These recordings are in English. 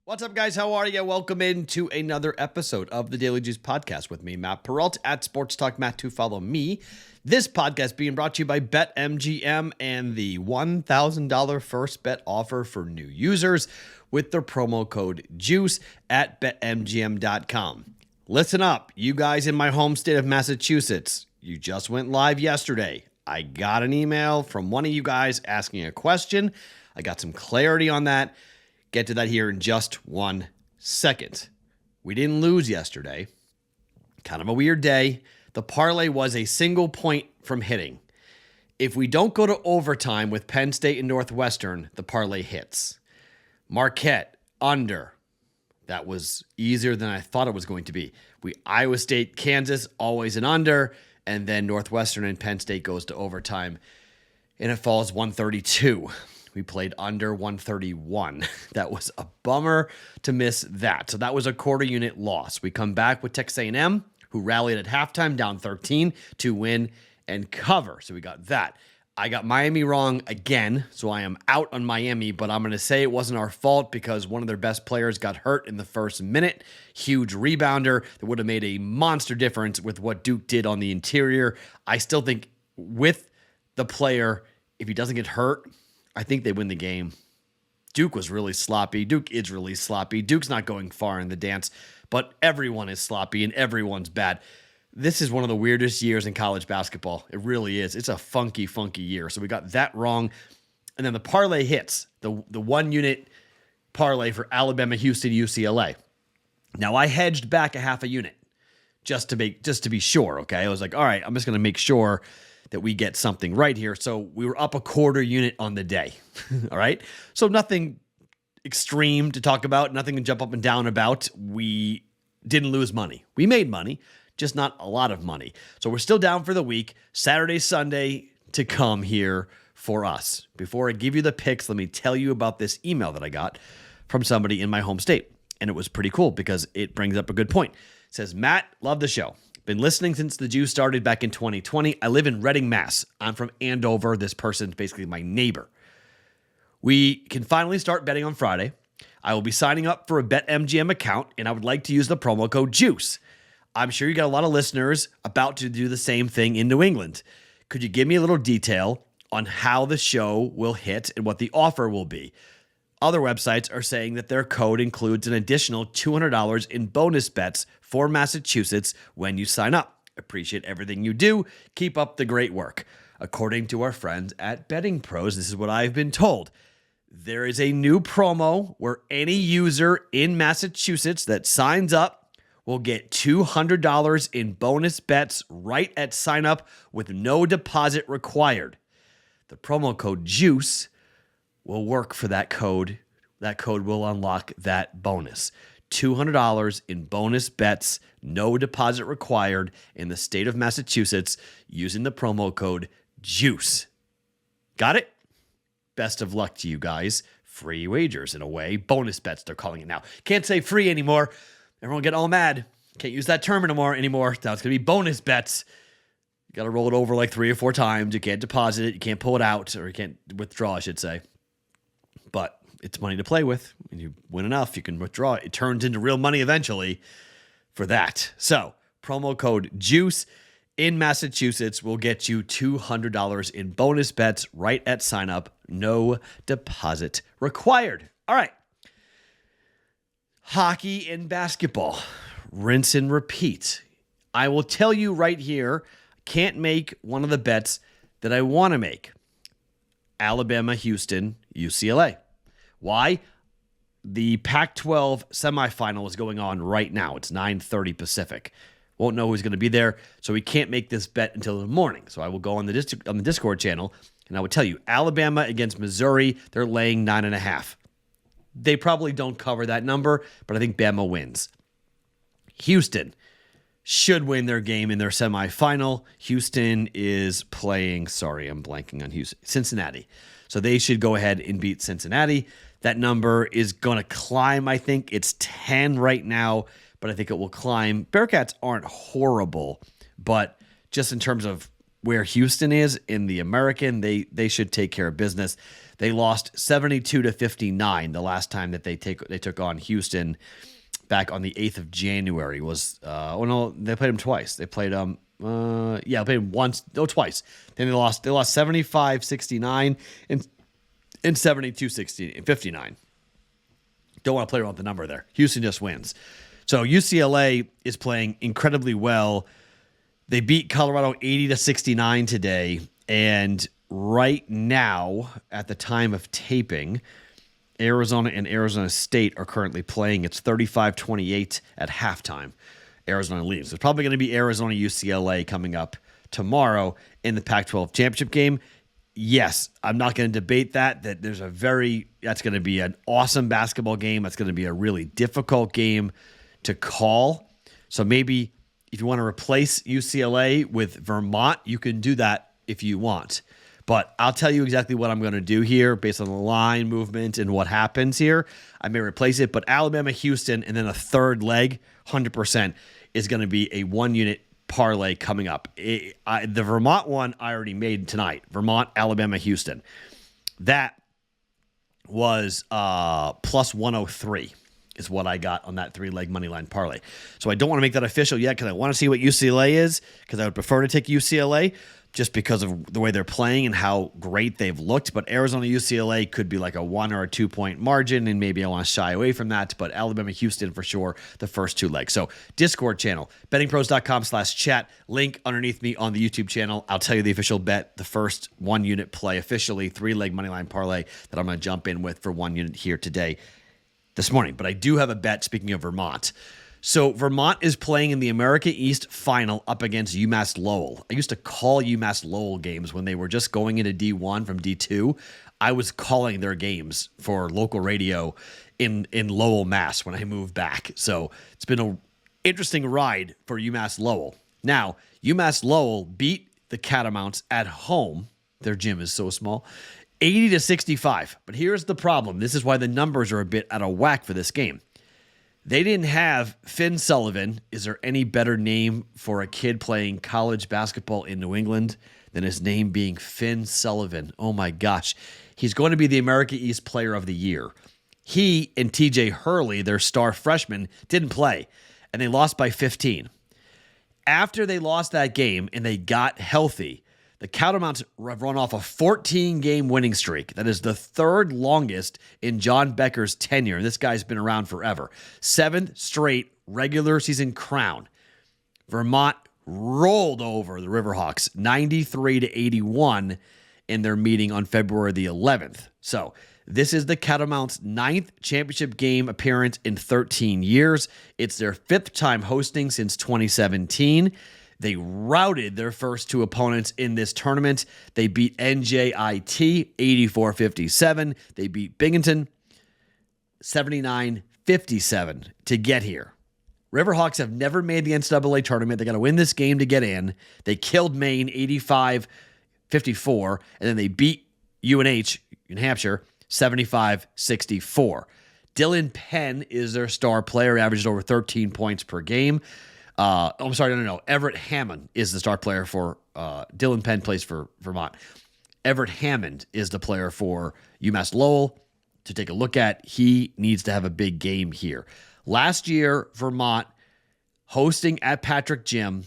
What's up, guys? How are you? Welcome into another episode of the Daily Juice Podcast with me, Matt Perrault, at Sports Talk Matt to follow me. This podcast being brought to you by BetMGM and the $1,000 first bet offer for new users with the promo code JUICE at BetMGM.com. Listen up, you guys in my home state of Massachusetts. You just went live yesterday. I got an email from one of you guys asking a question. I got some clarity on that. Get to that here in just 1 second. We didn't lose yesterday. Kind of a weird day. The parlay was a single point from hitting. If we don't go to overtime with Penn State and Northwestern, the parlay hits. Marquette, under. That was easier than I thought it was going to be. Iowa State, Kansas, always an under. And then Northwestern and Penn State goes to overtime. And it falls 132. We played under 131. That was a bummer to miss that. So that was a quarter unit loss. We come back with Texas A&M, who rallied at halftime, down 13 to win and cover. So we got that. I got Miami wrong again, so I am out on Miami, but I'm going to say it wasn't our fault because one of their best players got hurt in the first minute. Huge rebounder that would have made a monster difference with what Duke did on the interior. I still think with the player, if he doesn't get hurt, I think they win the game. Duke was really sloppy. Duke is really sloppy. Duke's not going far in the dance, but everyone is sloppy and everyone's bad. This is one of the weirdest years in college basketball. It really is. It's a funky, funky year. So we got that wrong. And then the parlay hits, the 1 unit parlay for Alabama, Houston, UCLA. Now I hedged back a half a unit just to be sure. Okay. I was like, all right, I'm just going to make sure that we get something right here. So we were up a quarter unit on the day. All right. So nothing extreme to talk about, nothing to jump up and down about. We didn't lose money. We made money, just not a lot of money. So we're still down for the week. Saturday, Sunday to come here for us. Before I give you the picks, let me tell you about this email that I got from somebody in my home state. And it was pretty cool because it brings up a good point. It says, Matt, love the show. Been listening since the Juice started back in 2020. I live in Reading, Mass. I'm from Andover. This person's basically my neighbor. We can finally start betting on Friday. I will be signing up for a BetMGM account, and I would like to use the promo code JUICE. I'm sure you got a lot of listeners about to do the same thing in New England. Could you give me a little detail on how the show will hit and what the offer will be? Other websites are saying that their code includes an additional $200 in bonus bets for Massachusetts when you sign up. Appreciate everything you do. Keep up the great work. According to our friends at BettingPros, this is what I've been told. There is a new promo where any user in Massachusetts that signs up will get $200 in bonus bets right at sign up with no deposit required. The promo code JUICE will work for that code. That code will unlock that bonus. $200 in bonus bets, no deposit required in the state of Massachusetts using the promo code JUICE. Got it? Best of luck to you guys. Free wagers in a way. Bonus bets, they're calling it now. Can't say free anymore. Everyone get all mad. Can't use that term anymore. Now it's going to be bonus bets. You got to roll it over like 3 or 4 times. You can't deposit it. You can't pull it out, or you can't withdraw, I should say. But it's money to play with. When you win enough, you can withdraw it. It turns into real money eventually for that. So, promo code JUICE in Massachusetts will get you $200 in bonus bets right at sign up. No deposit required. All right. Hockey and basketball. Rinse and repeat. I will tell you right here, can't make one of the bets that I want to make. Alabama, Houston, UCLA. Why? The Pac-12 semifinal is going on right now. It's 9:30 Pacific. Won't know who's going to be there, so we can't make this bet until the morning. So I will go on the Discord channel, and I will tell you, Alabama against Missouri, they're laying 9.5. They probably don't cover that number, but I think Bama wins. Houston should win their game in their semifinal. Houston is playing, I'm blanking on Houston, Cincinnati. So they should go ahead and beat Cincinnati. That number is going to climb, I think. It's 10 right now, but I think it will climb. Bearcats aren't horrible, but just in terms of where Houston is in the American, they should take care of business. They lost 72-59 the last time that they took on Houston back on the 8th of January. They played them twice. They played they played them twice. Then they lost 75-69 and 72-59. Don't want to play around with the number there. Houston just wins. So UCLA is playing incredibly well. They beat Colorado 80-69 today, and right now, at the time of taping, Arizona and Arizona State are currently playing. It's 35-28 at halftime. Arizona leads. It's probably going to be Arizona-UCLA coming up tomorrow in the Pac-12 championship game. Yes, I'm not going to debate that that's going to be an awesome basketball game. That's going to be a really difficult game to call. So maybe if you want to replace UCLA with Vermont, you can do that if you want. But I'll tell you exactly what I'm going to do here based on the line movement and what happens here. I may replace it, but Alabama, Houston, and then a third leg, 100%, is going to be a one-unit parlay coming up. The Vermont one I already made tonight. Vermont, Alabama, Houston. That was plus 103 is what I got on that three-leg money line parlay. So I don't want to make that official yet because I want to see what UCLA is, because I would prefer to take UCLA just because of the way they're playing and how great they've looked. But Arizona UCLA could be like a 1 or a 2 point margin, and maybe I want to shy away from that. But Alabama Houston for sure, the first two legs. So Discord channel, bettingpros.com/chat, link underneath me on the YouTube channel. I'll tell you the official bet, the first one unit play officially, three-leg moneyline parlay that I'm going to jump in with for 1 unit here today, this morning. But I do have a bet, speaking of Vermont. So Vermont is playing in the America East Final up against UMass Lowell. I used to call UMass Lowell games when they were just going into D1 from D2. I was calling their games for local radio in Lowell, Mass when I moved back. So it's been an interesting ride for UMass Lowell. Now, UMass Lowell beat the Catamounts at home. Their gym is so small. 80-65. But here's the problem. This is why the numbers are a bit out of whack for this game. They didn't have Finn Sullivan. Is there any better name for a kid playing college basketball in New England than his name being Finn Sullivan? Oh my gosh. He's going to be the America East Player of the Year. He and TJ Hurley, their star freshman, didn't play, and they lost by 15. After they lost that game and they got healthy, the Catamounts have run off a 14-game winning streak. That is the third longest in John Becker's tenure. This guy's been around forever. 7th straight regular season crown. Vermont rolled over the Riverhawks 93-81 in their meeting on February the 11th. So this is the Catamounts' 9th championship game appearance in 13 years. It's their 5th time hosting since 2017. They routed their first two opponents in this tournament. They beat NJIT 84-57. They beat Binghamton 79-57 to get here. Riverhawks have never made the NCAA tournament. They got to win this game to get in. They killed Maine 85-54, and then they beat UNH, New Hampshire, 75-64. Dylan Penn is their star player, averages over 13 points per game. Everett Hammond is the star player for Dylan Penn plays for Vermont. Everett Hammond is the player for UMass Lowell to take a look at. He needs to have a big game here. Last year, Vermont hosting at Patrick Gym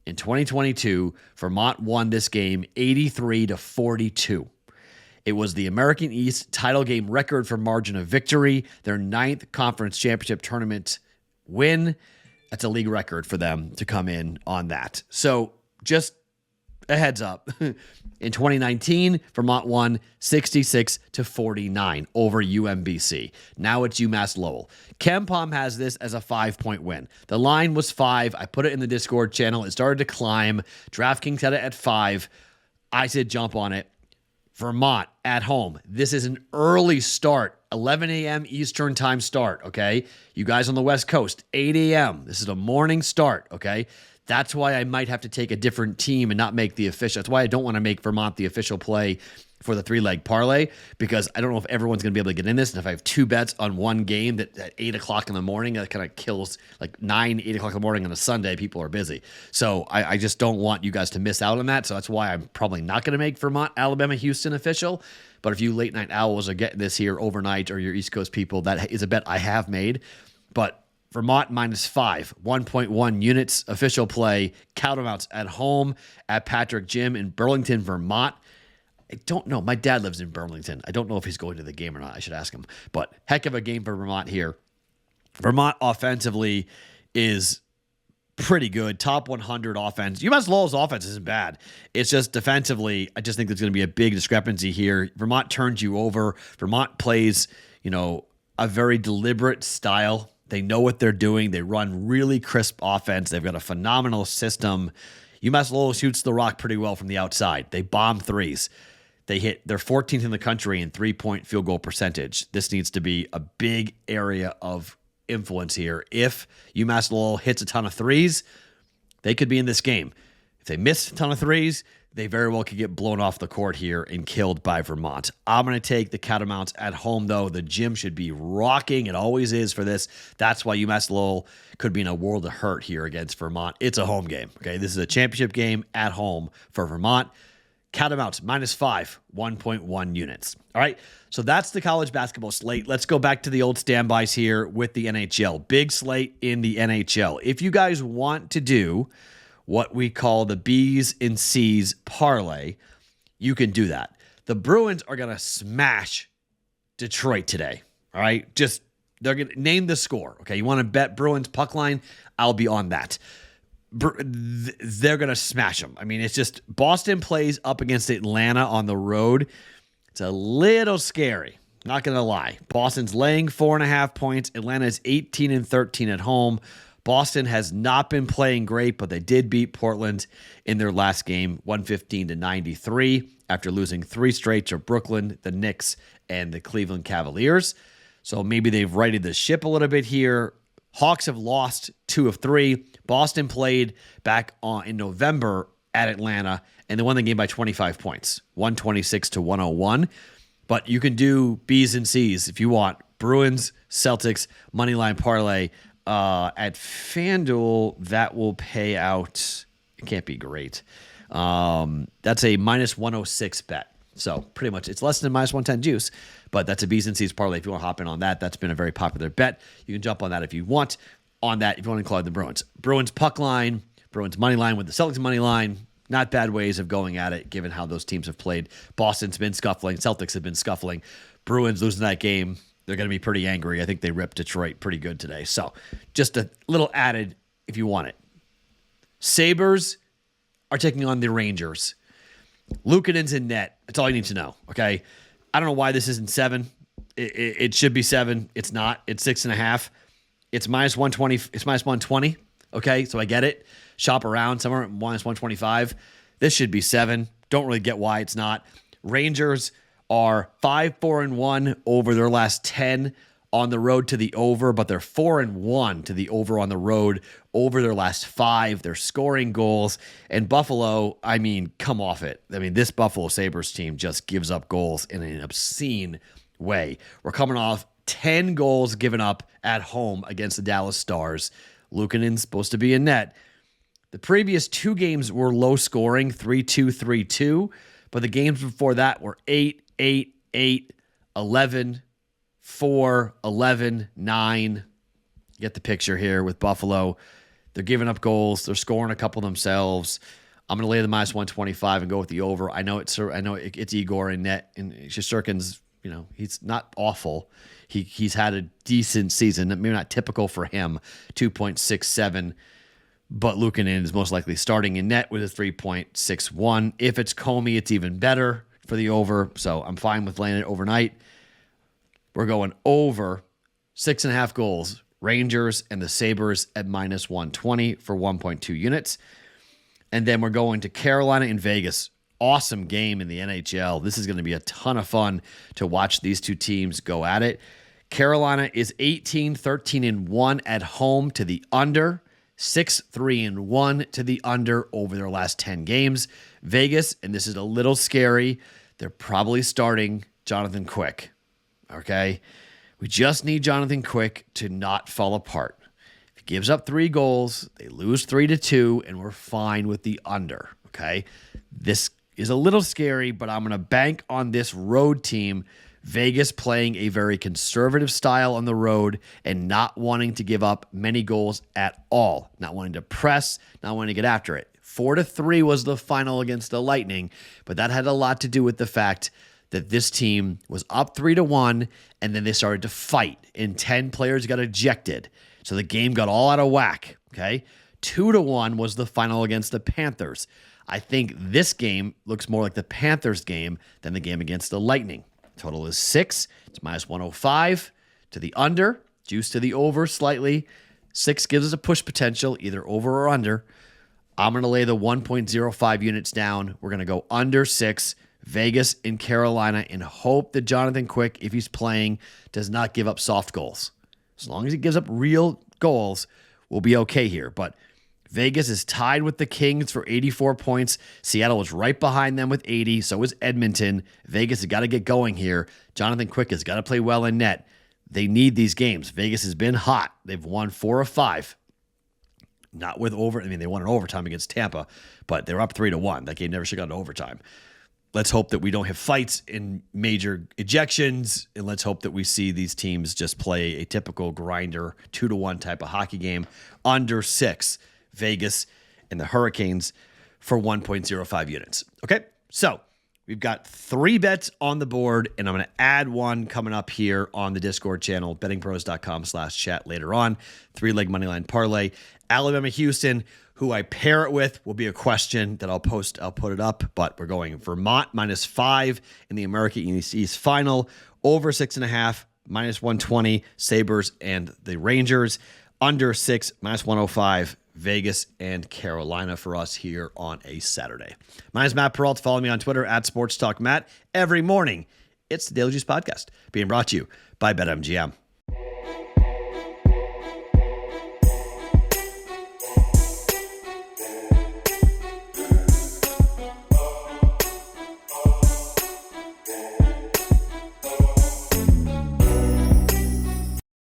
in 2022, Vermont won this game 83-42. It was the American East title game record for margin of victory, their 9th conference championship tournament win. That's a league record for them to come in on that. So just a heads up. In 2019, Vermont won 66-49 over UMBC. Now it's UMass Lowell. KenPom has this as a 5-point win. The line was 5. I put it in the Discord channel. It started to climb. DraftKings had it at 5. I said jump on it. Vermont at home. This is an early start, 11 a.m. Eastern time start, okay? You guys on the West Coast, 8 a.m. This is a morning start, okay? That's why I might have to take a different team and not make the official. That's why I don't want to make Vermont the official play for the 3-leg parlay, because I don't know if everyone's going to be able to get in this. And if I have 2 bets on one game that at 8 o'clock in the morning, that kind of kills like 8 o'clock in the morning on a Sunday. People are busy. So I just don't want you guys to miss out on that. So that's why I'm probably not going to make Vermont, Alabama, Houston official. But if you late night owls are getting this here overnight, or your East Coast people, that is a bet I have made. But Vermont -5, 1.1 units, official play, Catamounts at home at Patrick Gym in Burlington, Vermont. I don't know. My dad lives in Burlington. I don't know if he's going to the game or not. I should ask him. But heck of a game for Vermont here. Vermont offensively is pretty good. Top 100 offense. UMass Lowell's offense isn't bad. It's just defensively, I just think there's going to be a big discrepancy here. Vermont turns you over. Vermont plays, a very deliberate style. They know what they're doing. They run really crisp offense. They've got a phenomenal system. UMass Lowell shoots the rock pretty well from the outside. They bomb threes. They're 14th in the country in 3-point field goal percentage. This needs to be a big area of influence here. If UMass Lowell hits a ton of threes, they could be in this game. If they miss a ton of threes, they very well could get blown off the court here and killed by Vermont. I'm going to take the Catamounts at home, though. The gym should be rocking. It always is for this. That's why UMass Lowell could be in a world of hurt here against Vermont. It's a home game. Okay, this is a championship game at home for Vermont. Catamounts -5, 1.1 units. All right, so that's the college basketball slate. Let's go back to the old standbys here with the NHL. Big slate in the NHL. If you guys want to do what we call the B's and C's parlay, you can do that. The Bruins are going to smash Detroit today. All right, they're going to name the score. Okay, you want to bet Bruins puck line? I'll be on that. They're going to smash them. I mean, it's just Boston plays up against Atlanta on the road. It's a little scary. Not going to lie. Boston's laying 4.5 points. Atlanta is 18-13 at home. Boston has not been playing great, but they did beat Portland in their last game, 115-93, after losing 3 straight to Brooklyn, the Knicks, and the Cleveland Cavaliers. So maybe they've righted the ship a little bit here. Hawks have lost 2 of 3. Boston played back in November at Atlanta, and they won the game by 25 points, 126-101. But you can do B's and C's if you want. Bruins, Celtics, moneyline parlay at FanDuel. That will pay out. It can't be great. That's a -106 bet. So pretty much it's less than -110 juice, but that's a B's and C's parlay. If you want to hop in on that, that's been a very popular bet. You can jump on that if you want. On that, if you want to include the Bruins. Bruins puck line, Bruins money line with the Celtics money line. Not bad ways of going at it, given how those teams have played. Boston's been scuffling. Celtics have been scuffling. Bruins losing that game. They're going to be pretty angry. I think they ripped Detroit pretty good today. So just a little added if you want it. Sabres are taking on the Rangers. Luukkonen's in net. That's all you need to know, okay? I don't know why this isn't 7. It should be 7. It's not. It's 6.5. It's -120. It's -120. Okay, so I get it. Shop around somewhere at -125. This should be 7. Don't really get why it's not. Rangers are 5-4-1 over their last 10 on the road to the over, but they're 4-1 to the over on the road over their last 5. They're scoring goals. And Buffalo, I mean, come off it. I mean, this Buffalo Sabres team just gives up goals in an obscene way. We're coming off 10 goals given up at home against the Dallas Stars. Luukkonen's supposed to be in net. The previous 2 games were low scoring, 3-2, 3-2, but the games before that were 8, 8, 8, 11, 4, 11, 9. You get the picture here with Buffalo. They're giving up goals. They're scoring a couple themselves. I'm going to lay the -125 and go with the over. I know it's Igor in net, and Shesterkin's, he's not awful. He's had a decent season, maybe not typical for him, 2.67, but Luukkonen is most likely starting in net with a 3.61. If it's Comey, it's even better for the over, so I'm fine with laying it overnight. We're going over 6.5 goals. Rangers and the Sabres at -120 for 1.2 units. And then we're going to Carolina and Vegas. Awesome game in the NHL. This is going to be a ton of fun to watch these two teams go at it. Carolina is 18-13-1 at home to the under, 6-3-1 to the under over their last 10 games. Vegas, and this is a little scary, they're probably starting Jonathan Quick. Okay? We just need Jonathan Quick to not fall apart. If he gives up 3 goals, they lose 3-2, and we're fine with the under. Okay? This is a little scary, but I'm going to bank on this road team. Vegas playing a very conservative style on the road and not wanting to give up many goals at all. Not wanting to press, not wanting to get after it. 4-3 was the final against the Lightning, but that had a lot to do with the fact that this team was up 3-1, and then they started to fight, and 10 players got ejected. So the game got all out of whack, okay? 2-1 was the final against the Panthers. I think this game looks more like the Panthers game than the game against the Lightning. Total is 6. It's minus 105 to the under, juice to the over slightly. 6 gives us a push potential, either over or under. I'm going to lay the 1.05 units down. We're going to go under 6, Vegas in Carolina, and hope that Jonathan Quick, if he's playing, does not give up soft goals. As long as he gives up real goals, we'll be okay here. But Vegas is tied with the Kings for 84 points. Seattle is right behind them with 80. So is Edmonton. Vegas has got to get going here. Jonathan Quick has got to play well in net. They need these games. Vegas has been hot. They've won 4 of 5. Not with they won in overtime against Tampa, but they're up 3-1. That game never should have gone to overtime. Let's hope that we don't have fights in major ejections, and let's hope that we see these teams just play a typical grinder 2-1 type of hockey game. Under 6. Vegas and the Hurricanes for 1.05 units. Okay, so we've got 3 bets on the board, and I'm going to add one coming up here on the Discord channel, bettingpros.com/chat later on. 3-leg moneyline parlay. Alabama-Houston, who I pair it with, will be a question that I'll post. I'll put it up, but we're going Vermont -5 in the American East Final, over 6.5, -120, Sabres and the Rangers, under 6, -105, Vegas and Carolina for us here on a Saturday. My name is Matt Perrault. Follow me on Twitter @SportsTalkMatt. Every morning, it's the Daily Juice Podcast being brought to you by BetMGM.